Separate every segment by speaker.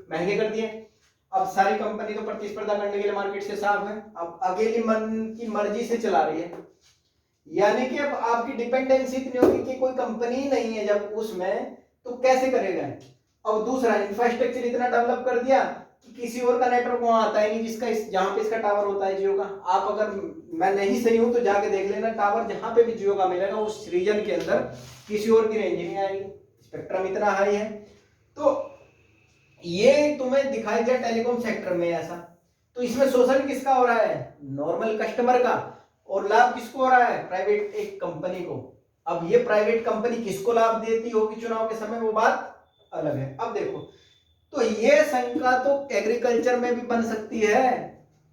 Speaker 1: महंगे कर दिए। अब सारी कंपनी तो प्रतिस्पर्धा करने के लिए मार्केट से साफ है, अब अकेली मन की मर्जी से चला रही है, यानी कि अब आपकी डिपेंडेंसी इतनी होगी कि कोई कंपनी नहीं है जब उसमें, तो कैसे करेगा। अब दूसरा, इंफ्रास्ट्रक्चर इतना डेवलप कर दिया कि किसी और का नेटवर्क वहां आता है नहीं जिसका जहां पे इसका टावर होता है जियो का। आप अगर, मैं नहीं सही हूं तो जाके देख लेना, टावर जहां पे भी जियो का मिलेगा उस रीजन के अंदर किसी और की रेंज नहीं आएगी, स्पेक्ट्रम इतना हाई है। तो ये तुम्हें दिखाई दिया टेलीकॉम सेक्टर में ऐसा। तो इसमें शोषण किसका हो रहा है, नॉर्मल कस्टमर का, और लाभ किसको हो रहा है, प्राइवेट एक कंपनी को। अब ये प्राइवेट कंपनी किसको लाभ देती होगी चुनाव के समय, वो बात अलग है। अब देखो, तो ये शंका तो एग्रीकल्चर में भी बन सकती है।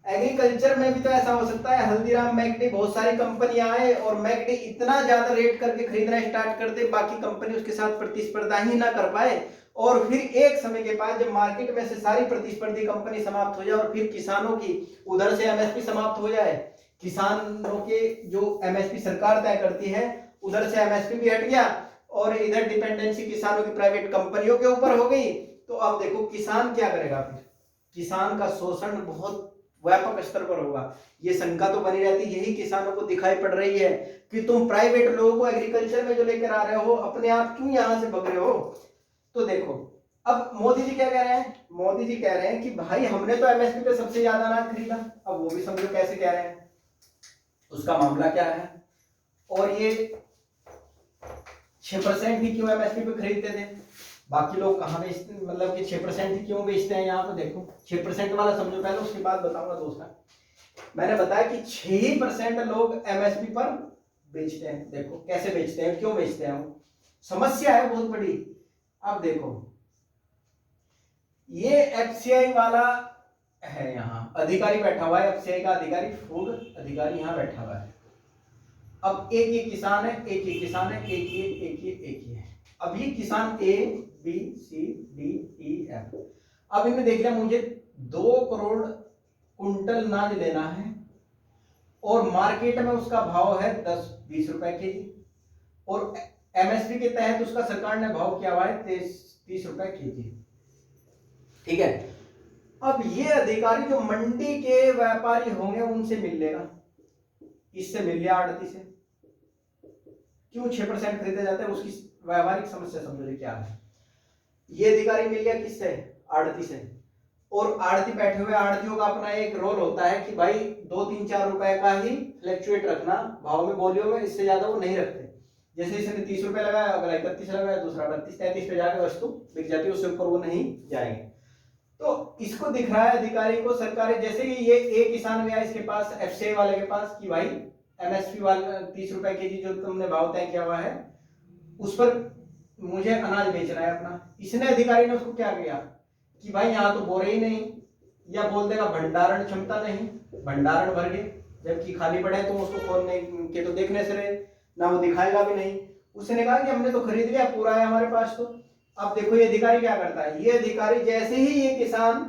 Speaker 1: एग्रीकल्चर में भी तो ऐसा हो सकता है, हल्दीराम, मैकडी, बहुत सारी कंपनियां आए और मैकडी इतना ज्यादा रेट करके खरीदना स्टार्ट कर दे, बाकी कंपनी उसके साथ प्रतिस्पर्धा ही ना कर पाए, और फिर एक समय के बाद जब मार्केट में से सारी प्रतिस्पर्धी कंपनी समाप्त हो जाए और फिर किसानों की उधर से एमएसपी समाप्त हो जाए, किसानों के जो एमएसपी सरकार तय करती है उधर से एमएसपी भी हट गया और इधर डिपेंडेंसी किसानों की प्राइवेट कंपनियों के ऊपर हो गई, तो अब देखो किसान क्या करेगा। फिर किसान का शोषण बहुत व्यापक स्तर पर होगा। ये शंका तो बनी रहती, यही किसानों को दिखाई पड़ रही है कि तुम प्राइवेट लोगों को एग्रीकल्चर में जो लेकर आ रहे हो, अपने आप क्यों यहां से भग रहे हो। तो देखो, अब मोदी जी क्या कह रहे हैं, मोदी जी कह रहे हैं कि भाई हमने तो एमएसपी पे सबसे ज्यादा अनाज खरीदा। अब वो भी समझो कैसे कह रहे हैं, उसका मामला क्या है, और ये 6% ही क्यों एमएसपी पे खरीदते थे, बाकी लोग कहाँ बेचते, मतलब कि 6% ही क्यों बेचते हैं। यहाँ पे देखो 6% वाला समझो पहले, उसके बाद बताऊंगा दोस्तों। मैंने बताया कि 6% लोग एमएसपी पर बेचते हैं। देखो कैसे बेचते हैं, क्यों बेचते हैं, समस्या है बहुत बड़ी। अब देखो, ये एफसीआई वाला है, यहाँ अधिकारी बैठा हुआ है, एफसीआई का अधिकारी, फूड अधिकारी यहाँ बैठा हुआ है। अब एक ये किसान है, एक ये किसान है, एक ये है। अब ये किसान A B C D E F, अब इनमें देख लिया, मुझे 2 करोड़ कुंटल अनाज लेना है और मार्केट में उसका भाव है 10-20 रुपए के जी, और एमएसपी के तहत उसका सरकार ने भाव किया हुआ है 30 रुपए के जी, ठीक है। अब ये अधिकारी जो मंडी के व्यापारी होंगे उनसे मिल लेगा, इससे मिल लिया आड़ती से। क्यों 6% खरीदे जाते हैं, उसकी व्यावहारिक समस्या समझो क्या है। ये अधिकारी मिल गया किससे, आड़ती से, और आड़ती बैठे हुए आड़तियों का अपना एक रोल होता है कि भाई 2-3-4 रुपए का ही फ्लैक्चुएट रखना भाव में, बोलियों में, इससे ज्यादा वो नहीं रखते। जैसे इसने 30 रुपए लगाया, अगला 31 लगाया, दूसरा 32-33 पे जाकर वस्तु बिक जाती है, उससे ऊपर वो नहीं जाएंगे। तो इसको दिख रहा है अधिकारी को, सरकारी, जैसे कि ये एक किसान गया इसके पास, एफसीआई वाले के पास, कि भाई एमएसपी वाला 30 रुपए के जी जो तुमने भाव तय किया हुआ है उस पर मुझे अनाज बेचना है अपना। इसने, अधिकारी ने उसको क्या किया कि भाई यहाँ तो बोरे ही नहीं, या बोल देगा भंडारण क्षमता नहीं, भंडारण भर गए, जबकि खाली पड़े तो उसको खोलने के तो देखने से रहे ना, वो दिखाएगा भी नहीं। उसने कहा कि हमने तो खरीद लिया, पूरा है हमारे पास। तो अब देखो ये अधिकारी क्या करता है, ये अधिकारी जैसे ही ये किसान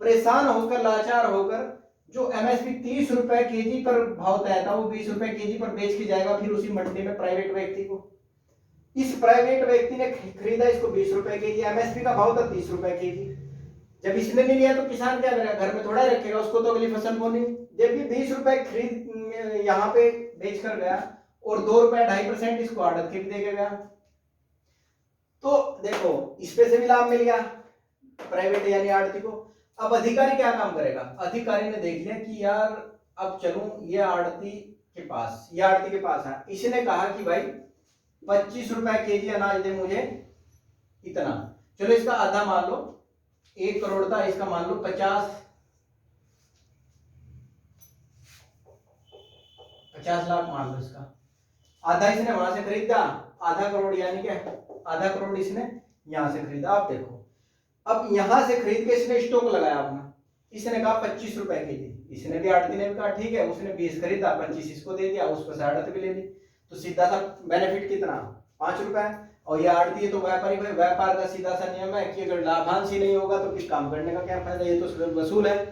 Speaker 1: परेशान होकर, लाचार होकर, जो एमएसपी 30 रुपए के जी पर भाव तय था वो 20 रुपए के जी पर बेच के जाएगा फिर उसी मंडी में प्राइवेट व्यक्ति को। इस प्राइवेट व्यक्ति ने खरीदा इसको 20 रुपए के जी, एमएसपी का भाव था 30 रुपए के जी। जब इसने नहीं लिया तो किसान क्या करेगा, घर में थोड़ा ही रखेगा, उसको तो अगली फसल बोनी। जब भी 20 रुपए खरीद यहाँ पे बेच कर गया और 2 रुपए 2.5% इसको आड़त के भी दे गया, तो देखो इस पे से भी लाभ मिल गया प्राइवेट यानी आड़ती को। अब अधिकारी क्या काम करेगा, अधिकारी ने देख लिया कि यार अब चलूं ये आड़ती के पास, ये आड़ती के पास है, इसने कहा कि भाई 25 रुपए के जी अनाज दे मुझे इतना, चलो इसका आधा मान लो, 1 करोड़ था, इसका मान लो 50 लाख मान लो, इसका आधा इसने वहां से खरीदा, आधा करोड़ यानी क्या, आधा करोड़ इसने यहां से खरीदा। आप देखो, अब यहां से खरीद के इसने स्टॉक लगाया अपना, इसने कहा 25 रुपए के जी, इसने भी, आड़ती ने भी कहा ठीक है, उसने 20 खरीदा, 25 इसको दे दिया, उस पर से आड़त भी ले ली, तो सीधा सा बेनिफिट कितना, 5 रुपए। और ये आड़ती है तो व्यापारी, भाई व्यापार का सीधा सा नियम है कि अगर लाभांश ही नहीं होगा तो फिर काम करने का क्या फायदा, ये तो वसूल है।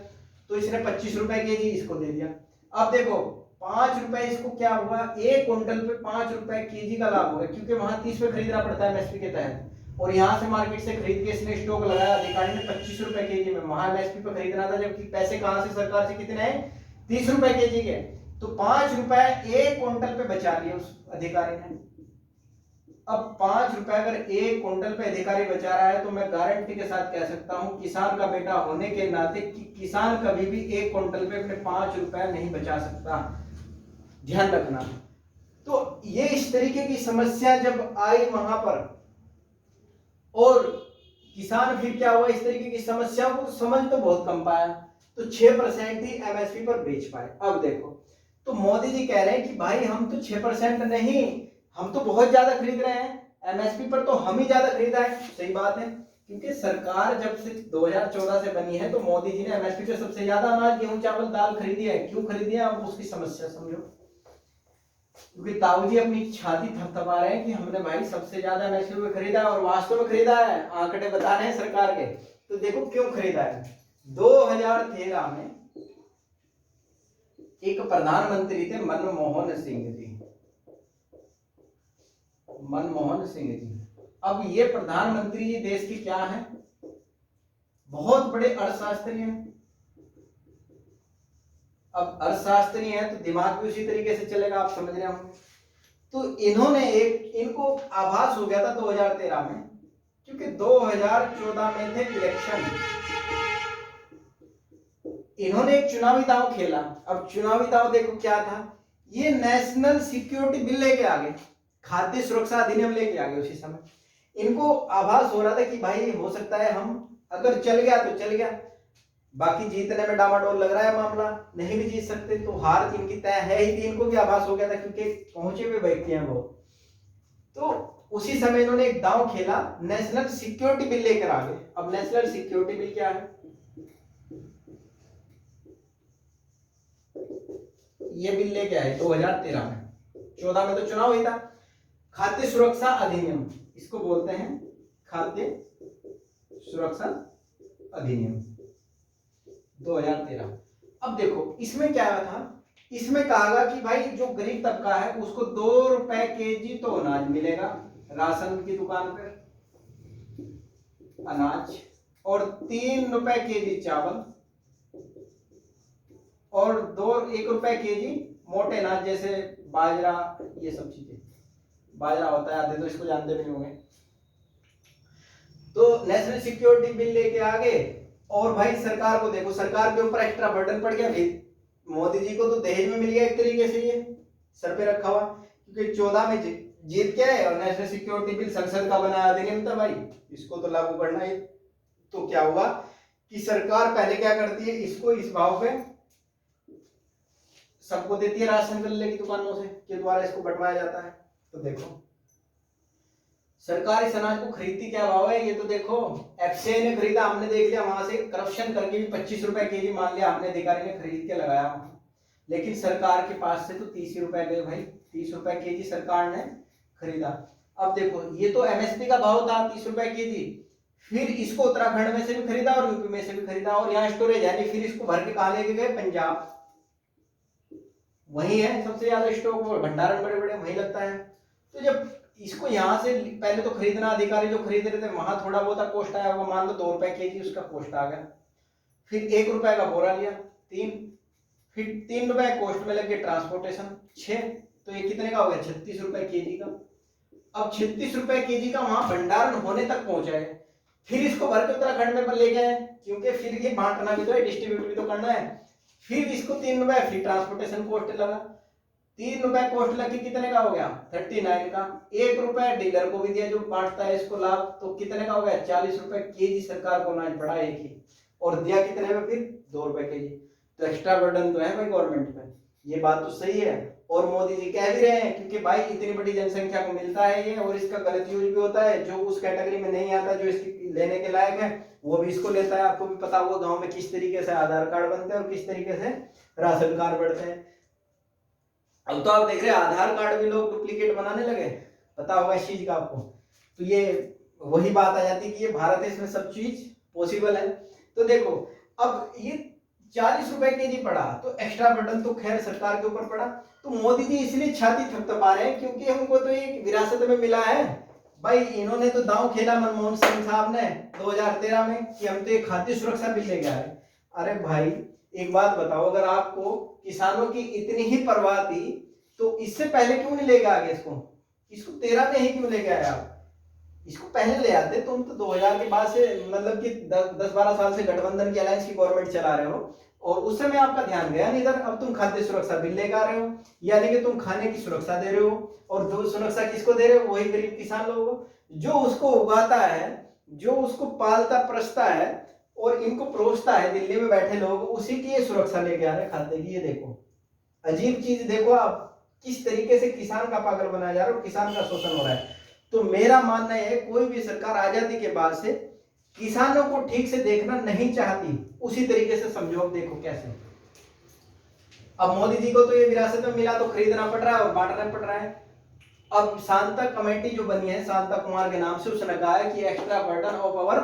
Speaker 1: तो इसने 25 रुपए के जी इसको दे दिया। अब देखो 5 रुपए इसको क्या हुआ, 1 क्विंटल पे 5 रुपए के जी का लाभ होगा, क्योंकि वहां 30 पे खरीदना पड़ता है एमएसपी के तहत, और यहाँ से मार्केट से खरीद के इसने स्टॉक लगाया अधिकारी ने 25 रुपए केजी में, वहां एमएसपी पर खरीदना था, जबकि पैसे कहां से सरकार से कितने हैं 30 रुपए केजी के, तो 5 रुपए एक क्विंटल पे बचा लिए उस अधिकारी ने। अब 5 रुपए अगर एक क्विंटल पे अधिकारी बचा रहा है तो मैं गारंटी के साथ कह सकता हूं किसान का बेटा होने के नाते कि किसान कभी भी एक क्विंटल पे अपने 5 रुपए नहीं बचा सकता, ध्यान रखना। तो ये इस तरीके की समस्या जब आई वहां पर, और किसान फिर क्या हुआ, इस तरीके की समस्याओं को समझ तो बहुत कम पाया, तो 6% ही एमएसपी पर बेच पाए। अब देखो, तो मोदी जी कह रहे हैं कि भाई हम तो 6% नहीं, हम तो बहुत ज्यादा खरीद रहे हैं, एमएसपी पर तो हम ही ज्यादा खरीदा है। सही बात है, क्योंकि सरकार जब से 2014 से बनी है तो मोदी जी ने एमएसपी पे सबसे ज्यादा अनाज, गेहूं, चावल, दाल खरीदी है। क्यों खरीदी है, अब उसकी समस्या समझो। क्योंकि ताऊ जी अपनी छाती थपथपा रहे हैं कि हमने भाई सबसे ज्यादा एमएसपी पे खरीदा है, और वास्तव में खरीदा है, आंकड़े बता रहे हैं सरकार के। तो देखो क्यों खरीदा है। 2013 में एक प्रधानमंत्री थे मनमोहन सिंह जी, मनमोहन सिंह जी। अब ये प्रधानमंत्री जी देश के क्या हैं, बहुत बड़े अर्थशास्त्री हैं। अब अर्थशास्त्री हैं तो दिमाग भी उसी तरीके से चलेगा, आप समझ रहे होंगे। तो इन्होंने इनको आभास हो गया था 2013 में, क्योंकि 2014 में थे इलेक्शन, इन्होंने एक चुनावी दांव खेला। अब चुनावी दांव देखो क्या था, ये नेशनल सिक्योरिटी बिल लेके आ गए, खाद्य सुरक्षा अधिनियम लेके आ गए उसी समय। इनको आभास हो रहा था कि भाई हो सकता है हम अगर चल गया तो चल गया, बाकी जीतने में डामाडोल लग रहा है मामला, नहीं भी जीत सकते तो हार इनकी तय है ही थी। इनको भी आभास हो गया था क्योंकि पहुंचे हुए व्यक्ति हैं वो। तो उसी समय इन्होंने एक दांव खेला, नेशनल सिक्योरिटी बिल लेकर आ गए। अब नेशनल सिक्योरिटी बिल क्या है, ये बिल लेके आए 2013 में, 14 में तो चुनाव हुई था। खाद्य सुरक्षा अधिनियम इसको बोलते हैं, खाद्य सुरक्षा अधिनियम 2013। अब देखो इसमें क्या था, इसमें कहा कि भाई जो गरीब तबका है उसको 2 रुपए केजी तो अनाज मिलेगा राशन की दुकान पर, अनाज, और 3 रुपए केजी चावल, और 1 रुपए केजी मोटे अनाज जैसे बाजरा, ये सब चीजें। बाजरा होता है, आधे तो इसको जानते भी नहीं होंगे। तो नेशनल सिक्योरिटी बिल लेके आ गए, और भाई सरकार को देखो, सरकार के ऊपर एक्स्ट्रा बर्डन पड़ गया। फिर मोदी जी को तो दहेज में मिल गया एक तरीके से, ये सर पे रखा हुआ, क्योंकि 14 में जीत के आए और नेशनल सिक्योरिटी बिल संसद का बनाया अधिनियम था भाई, इसको तो लागू करना है। तो क्या हुआ कि सरकार पहले क्या करती है, इसको इस भाव पे सबको देती है राशन गल्ले की दुकानों से के द्वारा इसको बंटवाया जाता है। तो देखो सरकार इस अनाज को खरीदती क्या भाव है, ये तो देखो एफसीआई ने खरीदा, हमने देख लिया, वहां से करप्शन करके भी 25 रुपए केजी मान लिया हमने, अधिकारी ने खरीद के लगाया, लेकिन सरकार के पास से तो 30 रुपए गए भाई, 30 रुपए केजी सरकार ने खरीदा। अब देखो ये तो एमएसपी का भाव था 30 रुपए केजी, फिर इसको उत्तराखंड में से भी खरीदा और यूपी में से भी खरीदा, और यहाँ स्टोरेज है नहीं, फिर इसको भर के कहा लेके गए, पंजाब, वही है सबसे ज्यादा स्टॉक, भंडारण बड़े बड़े वही लगता है। तो जब इसको यहाँ से पहले तो खरीदना, अधिकारी जो खरीद रहे थे वहां थोड़ा बहुत कॉस्ट आया होगा, मान लो 2 रुपए केजी उसका कॉस्ट आ गया, फिर 1 रुपए का बोरा लिया 3, फिर 3 रुपए कॉस्ट में लग गया ट्रांसपोर्टेशन 6, तो ये कितने का हो गया 36 रुपए केजी का। अब 36 रुपए केजी का वहां भंडारण होने तक पहुंचा है, फिर इसको भर के उत्तराखंड में ले गए, क्योंकि फिर ये बांटना भी तो है, डिस्ट्रीब्यूट भी तो करना है। फिर इसको 3 रुपए, फिर ट्रांसपोर्टेशन कॉस्ट लगा, 3 रुपए कॉस्ट लग के कितने का हो गया 39 का, 1 रुपए डीलर को भी दिया जो बांटता है इसको लाभ, तो कितने का हो गया 40 रुपए केजी सरकार को अनाज बढ़ा एक ही, और दिया कितने में फिर 2 रुपए केजी। तो एक्स्ट्रा बर्डन तो है भाई गवर्नमेंट पे, ये बात तो सही है, और मोदी जी कह भी रहे हैं क्योंकि भाई इतनी बड़ी जनसंख्या को मिलता है ये, और इसका गलत यूज भी होता है, जो उस कैटेगरी में नहीं आता, जो इसकी लेने के लायक है वो भी इसको लेता है। आपको भी पता होगा गांव में किस तरीके से आधार कार्ड बनते हैं और किस तरीके से राशन कार्ड बनते हैं। अब तो आप देख रहे हैं आधार कार्ड भी लोग डुप्लीकेट बनाने लगे, पता होगा इस चीज का आपको। तो ये वही बात आ जाती है कि ये भारत देश में सब चीज पॉसिबल है। तो देखो अब ये 40 रुपए केजी पड़ा, तो एक्स्ट्रा बर्डन तो खैर सरकार के ऊपर पड़ा। तो मोदी जी इसलिए छाती थपथपा रहे हैं क्योंकि हमको तो ये विरासत में मिला है, भाई इन्होंने तो दांव खेला मनमोहन सिंह साहब ने 2013 में कि हम तो एक खाद्य सुरक्षा बिल लेके आ रहे। अरे भाई एक बात बताओ, अगर आपको किसानों की इतनी ही परवाह थी तो इससे पहले क्यों नहीं लेके आ गए इसको 13 में ही क्यों लेके आए आप? इसको पहले ले आते। तुम तो 2000 के बाद से मतलब कि 10-12 साल से गठबंधन की अलायंस की गवर्नमेंट चला रहे हो और उस समय आपका ध्यान गया नहीं इधर। अब तुम खाद्य सुरक्षा बिल लेकर आ रहे हो, यानी कि तुम खाने की सुरक्षा दे रहे हो। और जो सुरक्षा किसको दे रहे हो? वही गरीब किसान लोगों को, जो उसको उगाता है, जो उसको पालता परसता है और इनको परोसता है, दिल्ली में बैठे लोग, उसी की ये सुरक्षा लेके आ रहे हैं खाते की। ये देखो अजीब चीज, देखो आप किस तरीके से किसान का पागल बनाया जा रहा है और किसान का शोषण हो रहा है। तो मेरा मानना है कोई भी सरकार आजादी के बाद से किसानों को ठीक से देखना नहीं चाहती, उसी तरीके से समझो। अब देखो कैसे, अब मोदी जी को तो ये विरासत में मिला तो खरीदना पड़ रहा है और बांटना पड़ रहा है। अब शांता कमेटी जो बनी है शांता कुमार के नाम से, उसने कहा है कि extra burden of our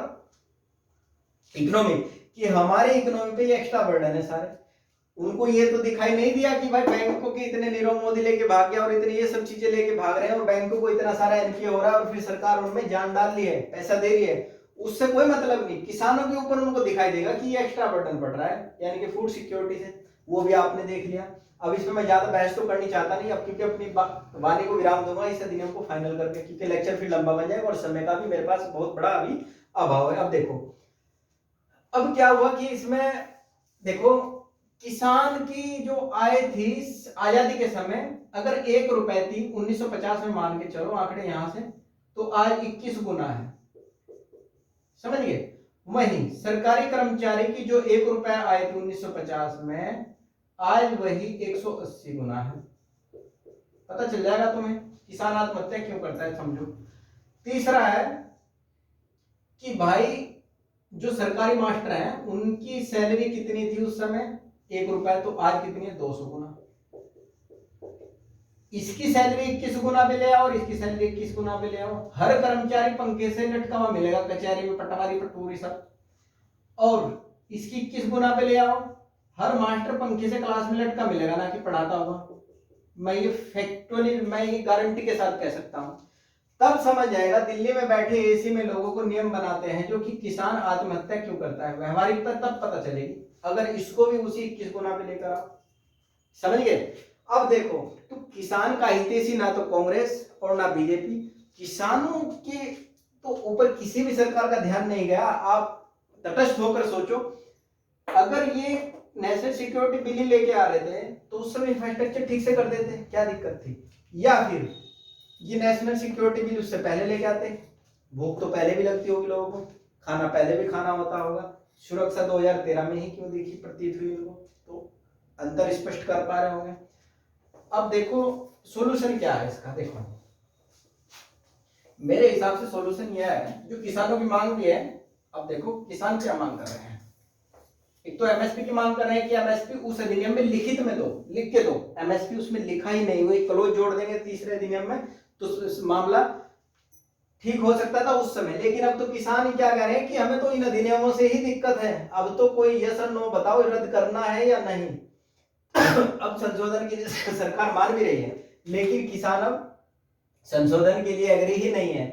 Speaker 1: economy, कि हमारे इकोनॉमी पे ये एक्स्ट्रा बर्डन है सारे। उनको ये तो दिखाई नहीं दिया कि भाई बैंकों के इतने नीरव मोदी लेके भाग गया और इतने ये सब चीजें लेके भाग रहे हैं और बैंकों को इतना सारा एनपीए हो रहा है और फिर सरकार उनमें जान डाल रही है, पैसा दे रही है। उससे कोई मतलब नहीं, किसानों के ऊपर उनको दिखाई देगा कि ये एक्स्ट्रा बर्डन पड़ रहा है, यानी कि फूड सिक्योरिटी से। वो भी आपने देख लिया। अब इसमें मैं ज्यादा बहस तो करनी चाहता नहीं अब, क्योंकि अपनी वाणी को विराम दूंगा इस अधिनियम को फाइनल करके, क्योंकि लेक्चर फिर लंबा बन जाएगा और समय का भी मेरे पास बहुत बड़ा अभी अभाव है। अब देखो अब क्या हुआ कि इसमें देखो किसान की जो आय थी आजादी के समय, अगर 1 रुपए थी 1950 में, मान के चलो आंकड़े यहां से, तो आज 21 गुना है, समझ गए। वहीं सरकारी कर्मचारी की जो 1 रुपए आय थी 1950 में, आज वही 180 गुना है। पता चल जाएगा तुम्हें किसान आत्महत्या क्यों करता है, समझो। तीसरा है कि भाई जो सरकारी मास्टर हैं उनकी सैलरी कितनी थी उस समय, 1 रुपए, तो आज कितनी है, 200 गुना। इसकी सैलरी 21 गुना भी ले आओ और इसकी सैलरी 21 गुना भी ले आओ। हर कर्मचारी पंखे से लटका हुआ मिलेगा, कचहरी में पटवारी पटूरी सब, और इसकी 21 गुना पे ले आओ। हर मास्टर पंखे से क्लास में लटका मिलेगा, ना कि पढ़ाता हुआ। मैं ये फैक्चुअली, मैं ये गारंटी के साथ कह सकता हूं। तब समझ जाएगा दिल्ली में बैठे एसी में लोगों को नियम बनाते हैं जो कि किसान आत्महत्या क्यों करता है, व्यवहारिकता तब पता चलेगी अगर इसको भी उसी 21 गुना पे लेकर आओ, समझ गए। अब देखो, तो किसान का हितैषी ना तो कांग्रेस और ना बीजेपी, किसानों के तो ऊपर किसी भी सरकार का ध्यान नहीं गया। आप तटस्थ होकर सोचो, अगर ये नेशनल सिक्योरिटी बिल लेके आ रहे थे तो उस समय इंफ्रास्ट्रक्चर ठीक से कर देते, क्या दिक्कत थी? या फिर ये नेशनल सिक्योरिटी बिल उससे पहले लेके आते, भूख तो पहले भी लगती होगी लोगों को, खाना पहले भी खाना होता होगा, सुरक्षा 2013 में ही क्यों देखी प्रतीत हुई उनको? तो अंतर स्पष्ट कर पा रहे होंगे। अब देखो सॉल्यूशन क्या है इसका, देखो मेरे हिसाब से सॉल्यूशन यह है, जो किसानों की मांग भी है। अब देखो किसान क्या मांग कर रहे हैं, एक तो एमएसपी की मांग कर रहे हैं कि एमएसपी उस अधिनियम में लिखित में दो, लिख के दो। एमएसपी उसमें लिखा ही नहीं, वो एक क्लोज जोड़ देंगे तीसरे अधिनियम में तो मामला ठीक हो सकता था उस समय। लेकिन अब तो किसान ही क्या कह रहे हैं कि हमें तो इन अधिनियमों से ही दिक्कत है, अब तो कोई यस और नो बताओ रद्द करना है या नहीं। अब संशोधन की सरकार मान भी रही है, लेकिन किसान अब संशोधन के लिए एग्री ही नहीं है,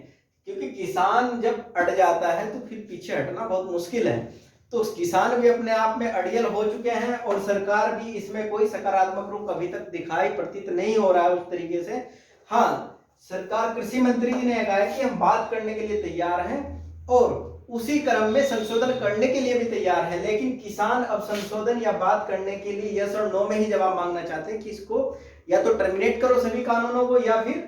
Speaker 1: क्योंकि किसान जब अड़ जाता है तो फिर पीछे हटना बहुत मुश्किल है। तो किसान भी अपने आप में अड़ियल हो चुके हैं और सरकार भी इसमें कोई सकारात्मक रूप अभी तक दिखाई प्रतीत नहीं हो रहा है उस तरीके से। हाँ, सरकार, कृषि मंत्री जी ने कहा है कि हम बात करने के लिए तैयार हैं और उसी क्रम में संशोधन करने के लिए भी तैयार है, लेकिन किसान अब संशोधन या बात करने के लिए यस और नो में ही जवाब मांगना चाहते हैं कि इसको या तो टर्मिनेट करो सभी कानूनों को या फिर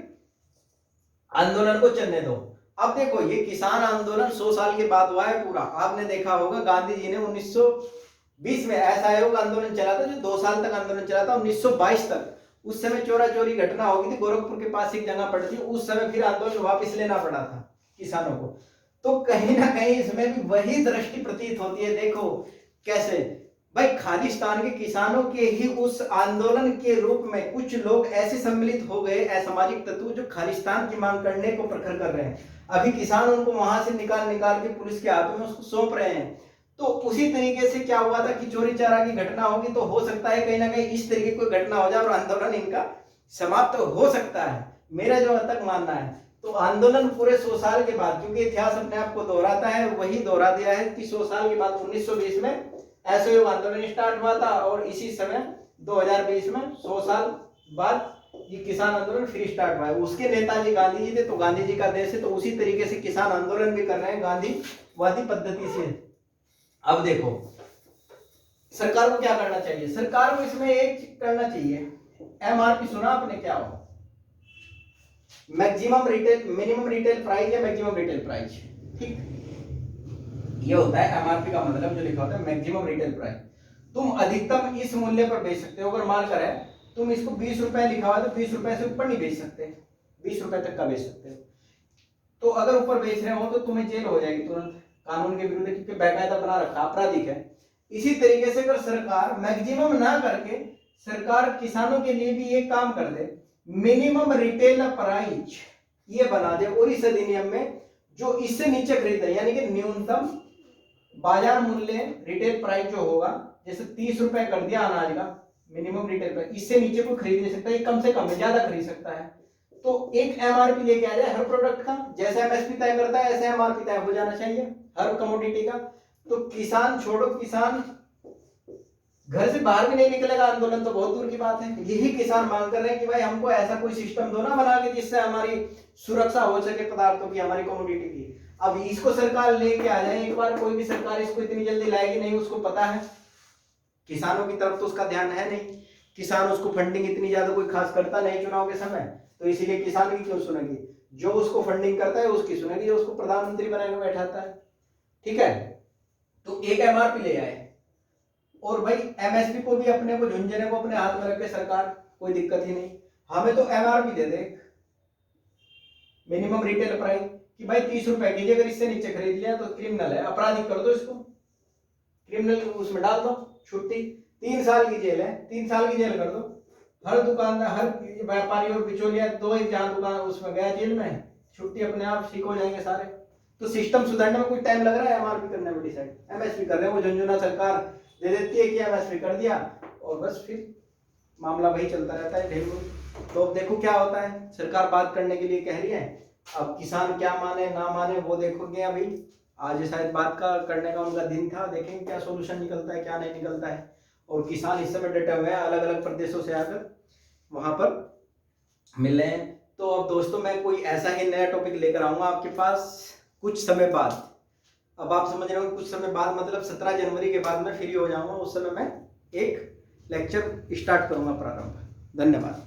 Speaker 1: आंदोलन को चलने दो। अब देखो ये किसान आंदोलन 100 साल के बाद हुआ है पूरा। आपने देखा होगा गांधी जी ने 1920 में ऐसा आयोग आंदोलन चला था जो 2 साल तक आंदोलन चला था, 1922 तक। उस समय चोरा चोरी घटना हो गई थी, गोरखपुर के पास एक जगह पड़ी थी, उस समय फिर आंदोलन वापस लेना पड़ा था किसानों को। तो कहीं ना कहीं इसमें भी वही दृष्टि प्रतीत होती है। देखो कैसे भाई खालिस्तान के किसानों के ही उस आंदोलन के रूप में कुछ लोग ऐसे सम्मिलित हो गए, असामाजिक तत्व जो खालिस्तान की मांग करने को प्रखर कर रहे हैं। अभी किसान उनको वहां से निकाल के पुलिस के हाथों में उसको सौंप रहे हैं। तो उसी तरीके से क्या हुआ था कि चोरी चारा की घटना होगी, तो हो सकता है कहीं ना कहीं इस तरीके की घटना हो जाए और आंदोलन इनका समाप्त हो सकता है, मेरा जो तक मानना है। तो आंदोलन पूरे 100 साल के बाद, क्योंकि इतिहास अपने आप को दोहराता है, वही दोहरा दिया है कि 100 साल के बाद 1920 में असहयोग आंदोलन स्टार्ट हुआ था और इसी समय 2020 में 100 साल बाद ये किसान आंदोलन फिर स्टार्ट हुआ है। उसके नेताजी गांधी जी थे, तो गांधी जी का देश है, तो उसी तरीके से किसान आंदोलन भी कर रहे हैं गांधीवादी पद्धति से। अब देखो सरकार को क्या करना चाहिए, सरकार को इसमें एक करना चाहिए, एमआरपी सुना आपने क्या हो, maximum retail, minimum retail price या मैक्सिमम रिटेल प्राइस, ठीक, ये होता है एमआरपी का मतलब, जो लिखा होता है मैक्सिमम रिटेल प्राइस। तुम अधिकतम इस मूल्य पर बेच सकते हो। अगर माल कर है तुम इसको 20 रुपए लिखा हुआ है तो 20 रुपए से ऊपर नहीं बेच सकते, 20 रुपए तक का बेच सकते हो। तो अगर ऊपर बेच रहे हो तो तुम्हें जेल हो जाएगी तुरंत, कानून के विरुद्ध, क्योंकि बेकायदा बना रखा, आपराधिक है। इसी तरीके से अगर सरकार मैक्सिमम ना करके सरकार किसानों के लिए भी एक काम कर दे, मिनिमम रिटेल प्राइस ये बना दे, और इस अधिनियम में जो इससे नीचे खरीदे, यानी कि न्यूनतम बाजार मूल्य रिटेल प्राइस जो होगा, जैसे 30 रुपए कर दिया अनाज का मिनिमम रिटेल प्राइस, इससे नीचे कोई खरीद नहीं सकता, ये कम से कम है, ज्यादा खरीद सकता है। तो एक एमआरपी लेके आ जाए हर प्रोडक्ट का, जैसे एमएसपी तय करता है ऐसे एमआरपी तय हो जाना चाहिए हर कमोडिटी का। तो किसान छोड़ो, किसान घर से बाहर भी नहीं निकलेगा, आंदोलन तो बहुत दूर की बात है। यही किसान मांग कर रहे हैं कि भाई हमको ऐसा कोई सिस्टम दो ना बना के जिससे हमारी सुरक्षा हो सके पदार्थों की, हमारी कमोडिटी की। अब इसको सरकार लेके आ जाए एक बार, कोई भी सरकार इसको इतनी जल्दी लाएगी नहीं, उसको पता है किसानों की तरफ तो उसका ध्यान है नहीं, किसान उसको फंडिंग इतनी ज्यादा कोई खास करता नहीं चुनाव के समय, तो इसीलिए किसान की क्यों सुनेगी, जो उसको फंडिंग करता है उसकी सुनेगी, जो उसको प्रधानमंत्री बनाकर बैठाता है, ठीक है। तो एक एमआरपी ले आए, और भाई एमएसपी को भी अपने को झुंझुने को अपने हाथ में रखे सरकार, कोई दिक्कत ही नहीं, हमें तो एमआरपी दे दे, मिनिमम रिटेल प्राइस, कि भाई 30 रुपए की, अगर इससे नीचे खरीद लिया तो क्रिमिनल है, आपराधिक कर दो इसको, क्रिमिनल उसमें डाल दो छुट्टी, 3 साल की जेल है, 3 साल की जेल कर दो। हर दुकानदार, हर व्यापारी और बिचौलिया, दो एक जहां दुकान उसमें गया जेल में, छुट्टी अपने आप ठीक हो जाएंगे सारे। तो सिस्टम सुधारने में कोई टाइम लग रहा है, एमआरपी करने में डिसाइड, एमएसपी कर रहे हैं, वो झुंझुना सरकार दे देती है कि एमएसपी कर दिया, और बस फिर मामला वही चलता रहता है ढेर। तो अब देखो क्या होता है, सरकार बात करने के लिए कह रही है, अब किसान क्या माने ना माने वो देखोगे। अभी आज शायद बात का करने का उनका दिन था, देखेंगे क्या सोल्यूशन निकलता है क्या नहीं निकलता है। और किसान इस समय डटे हुए हैं, अलग अलग प्रदेशों से आकर वहां पर मिले हैं। तो अब दोस्तों मैं कोई ऐसा ही नया टॉपिक लेकर आऊंगा आपके पास कुछ समय बाद। अब आप समझ रहे हो कुछ समय बाद मतलब 17 जनवरी के बाद मैं फ्री हो जाऊंगा, उस समय मैं एक लेक्चर स्टार्ट करूंगा प्रारंभ। धन्यवाद।